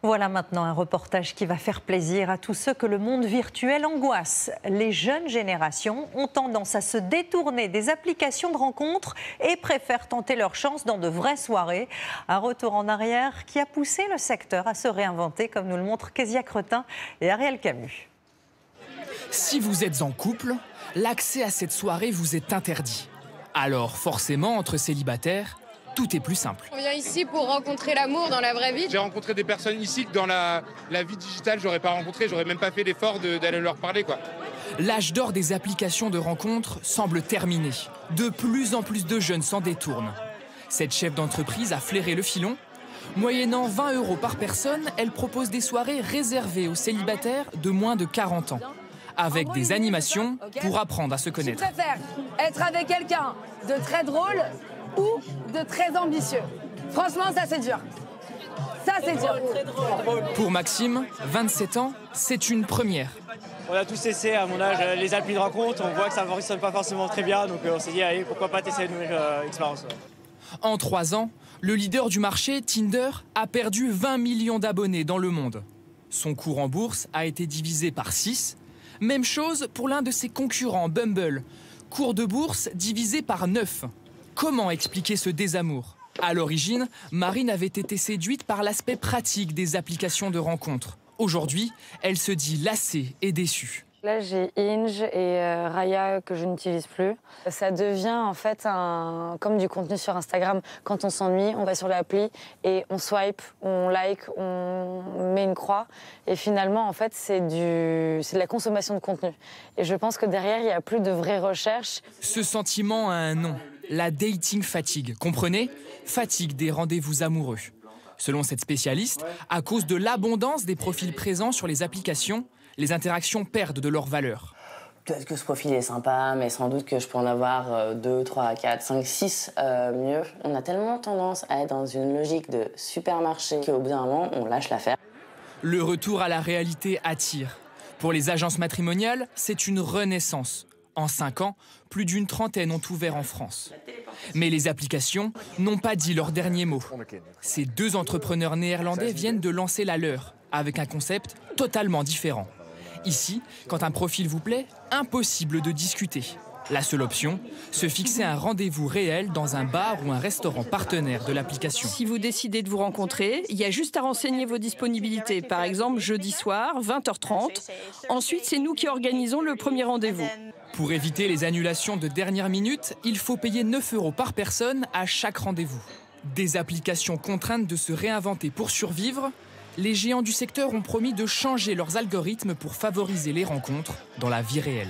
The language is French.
Voilà maintenant un reportage qui va faire plaisir à tous ceux que le monde virtuel angoisse. Les jeunes générations ont tendance à se détourner des applications de rencontres et préfèrent tenter leur chance dans de vraies soirées. Un retour en arrière qui a poussé le secteur à se réinventer, comme nous le montrent Kezia Cretin et Ariel Camus. Si vous êtes en couple, l'accès à cette soirée vous est interdit. Alors forcément, entre célibataires, tout est plus simple. On vient ici pour rencontrer l'amour dans la vraie vie. J'ai rencontré des personnes ici que dans la vie digitale, j'aurais pas rencontré, j'aurais même pas fait l'effort d'aller leur parler, quoi. L'âge d'or des applications de rencontres semble terminé. De plus en plus de jeunes s'en détournent. Cette chef d'entreprise a flairé le filon. Moyennant 20 € par personne, elle propose des soirées réservées aux célibataires de moins de 40 ans. Avec des animations pour apprendre à se connaître. Je préfère être avec quelqu'un de très drôle ou de très ambitieux. Franchement, ça c'est dur. Ça c'est dur. Pour Maxime, 27 ans, c'est une première. On a tous essayé à mon âge les applis de rencontre, on voit que ça ne fonctionne pas forcément très bien, donc on s'est dit allez, pourquoi pas tester une nouvelle expérience. En 3 ans, le leader du marché, Tinder, a perdu 20 millions d'abonnés dans le monde. Son cours en bourse a été divisé par 6. Même chose pour l'un de ses concurrents, Bumble. Cours de bourse divisé par 9. Comment expliquer ce désamour? À l'origine, Marine avait été séduite par l'aspect pratique des applications de rencontres. Aujourd'hui, elle se dit lassée et déçue. Là, j'ai Hinge et Raya que je n'utilise plus. Ça devient en fait comme du contenu sur Instagram. Quand on s'ennuie, on va sur l'appli et on swipe, on like, on met une croix. Et finalement, en fait, c'est de la consommation de contenu. Et je pense que derrière, il n'y a plus de vraie recherche. Ce sentiment a un nom, la dating fatigue. Comprenez? Fatigue des rendez-vous amoureux. Selon cette spécialiste, à cause de l'abondance des profils présents sur les applications, les interactions perdent de leur valeur. Peut-être que ce profil est sympa, mais sans doute que je peux en avoir 2, 3, 4, 5, 6 mieux. On a tellement tendance à être dans une logique de supermarché qu'au bout d'un moment, on lâche l'affaire. Le retour à la réalité attire. Pour les agences matrimoniales, c'est une renaissance. En 5 ans, plus d'une trentaine ont ouvert en France. Mais les applications n'ont pas dit leur dernier mot. Ces 2 entrepreneurs néerlandais viennent de lancer la leur, avec un concept totalement différent. Ici, quand un profil vous plaît, impossible de discuter. La seule option, se fixer un rendez-vous réel dans un bar ou un restaurant partenaire de l'application. Si vous décidez de vous rencontrer, il y a juste à renseigner vos disponibilités. Par exemple, jeudi soir, 20h30. Ensuite, c'est nous qui organisons le premier rendez-vous. Pour éviter les annulations de dernière minute, il faut payer 9 € par personne à chaque rendez-vous. Des applications contraintes de se réinventer pour survivre, les géants du secteur ont promis de changer leurs algorithmes pour favoriser les rencontres dans la vie réelle.